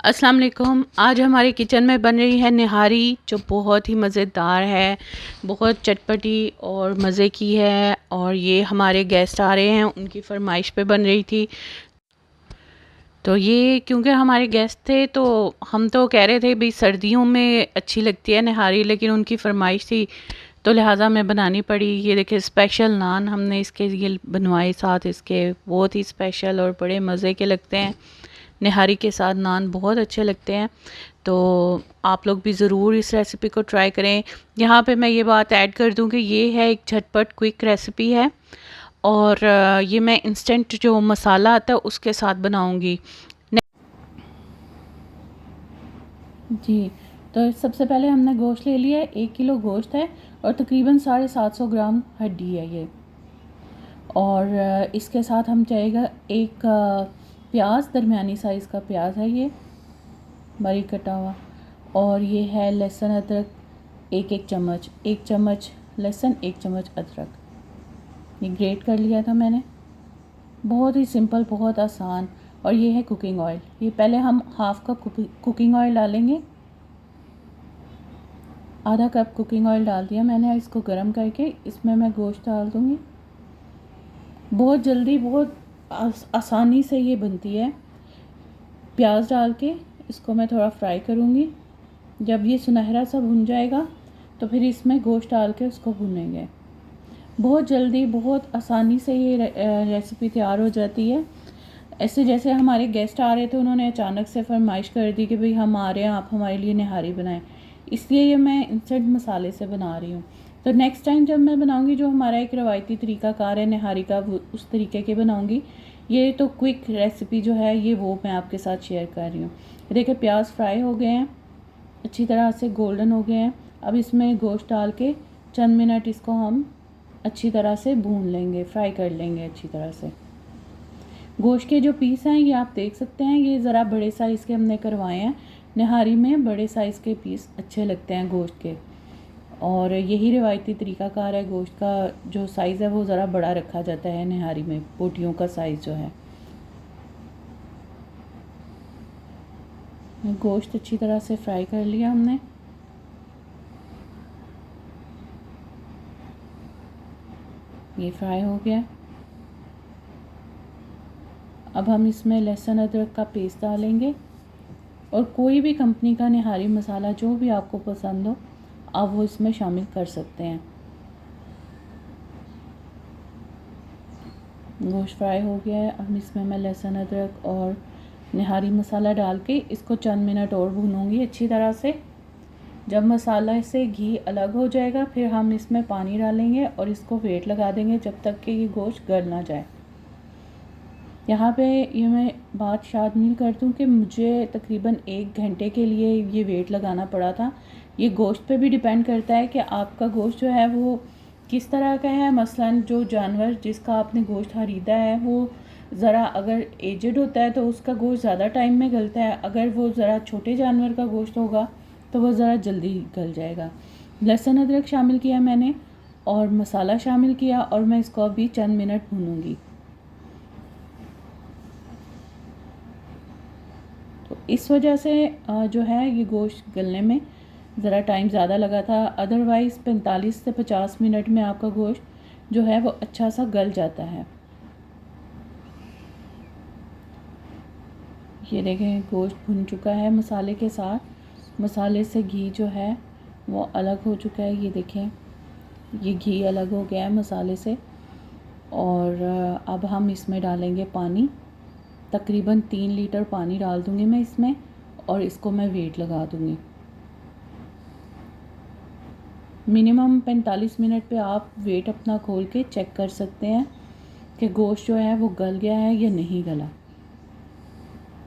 अस्सलाम वालेकुम। आज हमारे किचन में बन रही है निहारी, जो बहुत ही मज़ेदार है, बहुत चटपटी और मज़े की है। और ये हमारे गेस्ट आ रहे हैं, उनकी फरमाइश पे बन रही थी। तो ये क्योंकि हमारे गेस्ट थे तो हम तो कह रहे थे भाई सर्दियों में अच्छी लगती है निहारी, लेकिन उनकी फरमाइश थी तो लिहाजा में बनानी पड़ी। ये देखिए स्पेशल नान हमने इसके लिए बनवाए, साथ इसके बहुत ही स्पेशल और बड़े मज़े के लगते हैं। निहारी के साथ नान बहुत अच्छे लगते हैं। तो आप लोग भी ज़रूर इस रेसिपी को ट्राई करें। यहाँ पे मैं ये बात ऐड कर दूँ कि ये है एक झटपट क्विक रेसिपी है और ये मैं इंस्टेंट जो मसाला आता है उसके साथ बनाऊँगी। जी, तो सबसे पहले हमने गोश्त ले लिया है। 1 किलो गोश्त है और तकरीबन 750 ग्राम हड्डी है ये। और इसके साथ हम चाहिएगा एक प्याज, दरमियानी साइज़ का प्याज है ये, बारीक कटा हुआ। और ये है लहसुन अदरक एक चम्मच, 1 चम्मच लहसुन, 1 चम्मच अदरक, ये ग्रेट कर लिया था मैंने। बहुत ही सिंपल, बहुत आसान। और ये है कुकिंग ऑयल। ये पहले हम हाफ़ कप कुकिंग ऑयल डालेंगे। आधा कप कुकिंग ऑयल डाल दिया मैंने। इसको गर्म करके इसमें मैं गोश्त डाल दूँगी। बहुत जल्दी, बहुत आसानी से ये बनती है। प्याज डाल के इसको मैं थोड़ा फ्राई करूँगी। जब ये सुनहरा सा भुन जाएगा तो फिर इसमें गोश्त डाल के उसको भुनेंगे। बहुत जल्दी, बहुत आसानी से ये रेसिपी तैयार हो जाती है। ऐसे जैसे हमारे गेस्ट आ रहे थे, उन्होंने अचानक से फरमाइश कर दी कि भाई हम आ रहे हैं, आप हमारे लिए निहारी बनाएं। इसलिए ये मैं इंस्टेंट मसाले से बना रही हूँ। तो नेक्स्ट टाइम जब मैं बनाऊँगी, जो हमारा एक रवायती तरीक़ाकार है निहारी का, उस तरीके के बनाऊँगी। ये तो क्विक रेसिपी जो है ये वो मैं आपके साथ शेयर कर रही हूँ। देखिए प्याज फ्राई हो गए हैं, अच्छी तरह से गोल्डन हो गए हैं। अब इसमें गोश्त डाल के चंद मिनट इसको हम अच्छी तरह से भून लेंगे, फ्राई कर लेंगे अच्छी तरह से। गोश्त के जो पीस हैं ये आप देख सकते हैं, ये ज़रा बड़े साइज़ के हमने करवाए हैं। निहारी में बड़े साइज़ के पीस अच्छे लगते हैं गोश्त के, और यही रिवायती तरीक़ाकार है। गोश्त का जो साइज़ है वो ज़रा बड़ा रखा जाता है निहारी में, बोटियों का साइज़ जो है। गोश्त अच्छी तरह से फ्राई कर लिया हमने। ये फ्राई हो गया। अब हम इसमें लहसुन अदरक का पेस्ट डालेंगे, और कोई भी कंपनी का निहारी मसाला जो भी आपको पसंद हो आप वो इसमें शामिल कर सकते हैं। गोश्त फ्राई हो गया है। अब इसमें मैं लहसुन अदरक और निहारी मसाला डाल के इसको चंद मिनट और भूनूंगी अच्छी तरह से। जब मसाला से घी अलग हो जाएगा फिर हम इसमें पानी डालेंगे और इसको वेट लगा देंगे जब तक कि ये गोश्त गल ना जाए। यहाँ पे ये मैं बात शामिल कर दूँ कि मुझे तकरीबन 1 घंटे के लिए ये वेट लगाना पड़ा था। ये गोश्त पे भी डिपेंड करता है कि आपका गोश्त जो है वो किस तरह का है। मसलन जो जानवर जिसका आपने गोश्त ख़रीदा है वो ज़रा अगर एजड होता है तो उसका गोश्त ज़्यादा टाइम में गलता है। अगर वो ज़रा छोटे जानवर का गोश्त होगा तो वो ज़रा जल्दी गल जाएगा। लहसुन अदरक शामिल किया मैंने और मसाला शामिल किया, और मैं इसको अभी चंद मिनट भूनूंगी। तो इस वजह से जो है ये गोश्त गलने में ज़रा टाइम ज़्यादा लगा था। अदरवाइज़ 45 से 50 मिनट में आपका गोश्त जो है वो अच्छा सा गल जाता है। ये देखें गोश्त भुन चुका है मसाले के साथ। मसाले से घी जो है वो अलग हो चुका है। ये देखें ये घी अलग हो गया है मसाले से। और अब हम इसमें डालेंगे पानी। तकरीबन 3 लीटर पानी डाल दूँगी मैं इसमें, और इसको मैं वेट लगा दूँगी। मिनिमम 45 मिनट पे आप वेट अपना खोल के चेक कर सकते हैं कि गोश्त जो है वो गल गया है या नहीं गला।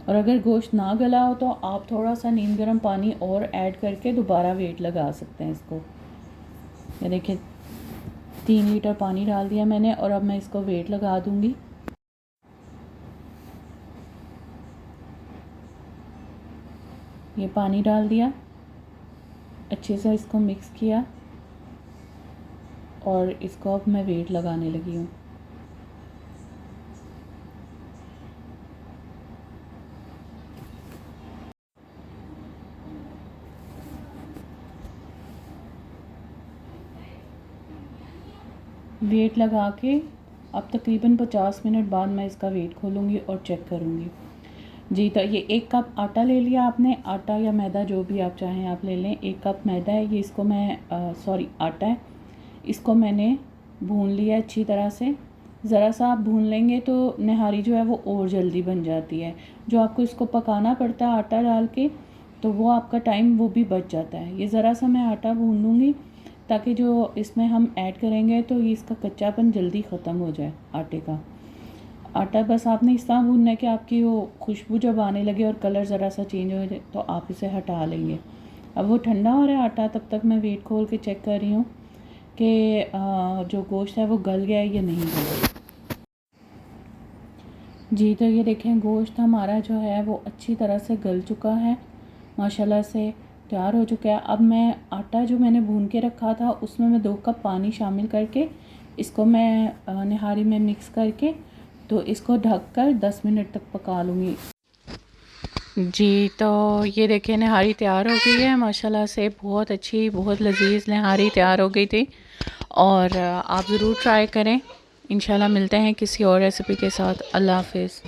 और अगर गोश्त ना गला हो तो आप थोड़ा सा नीम गर्म पानी और ऐड करके दोबारा वेट लगा सकते हैं इसको। ये देखिए 3 लीटर पानी डाल दिया मैंने, और अब मैं इसको वेट लगा दूँगी। ये पानी डाल दिया, अच्छे से इसको मिक्स किया, और इसको अब मैं वेट लगाने लगी हूँ। वेट लगा के अब तकरीबन 50 मिनट बाद मैं इसका वेट खोलूँगी और चेक करूँगी। जी, तो ये 1 कप आटा ले लिया आपने, आटा या मैदा जो भी आप चाहें आप ले लें। 1 कप मैदा है ये, इसको मैं आटा है, इसको मैंने भून लिया अच्छी तरह से। ज़रा सा आप भून लेंगे तो निहारी जो है वो और जल्दी बन जाती है। जो आपको इसको पकाना पड़ता है आटा डाल के, तो वो आपका टाइम वो भी बच जाता है। ये ज़रा सा मैं आटा भून लूँगी ताकि जो इसमें हम ऐड करेंगे तो ये इसका कच्चापन जल्दी ख़त्म हो जाए आटे का। आटा बस आपने इस तरह भूनना है कि आपकी वो खुशबू जब आने लगे और कलर ज़रा सा चेंज हो जाए तो आप इसे हटा लेंगे। अब वो ठंडा हो रहा है आटा, तब तक मैं वेट खोल के चेक कर रही हूँ कि जो गोश्त है वो गल गया है या नहीं गला। जी, तो ये देखें गोश्त हमारा जो है वो अच्छी तरह से गल चुका है, माशाल्लाह से तैयार हो चुका है। अब मैं आटा जो मैंने भून के रखा था उसमें मैं 2 कप पानी शामिल करके इसको मैं निहारी में मिक्स करके तो इसको ढककर 10 मिनट तक पका लूँगी। जी, तो ये देखिए निहारी तैयार हो गई है माशाल्लाह से, बहुत अच्छी बहुत लज़ीज़ निहारी तैयार हो गई थी और आप ज़रूर ट्राई करें। इंशाल्लाह मिलते हैं किसी और रेसिपी के साथ। अल्लाह हाफ़िज़।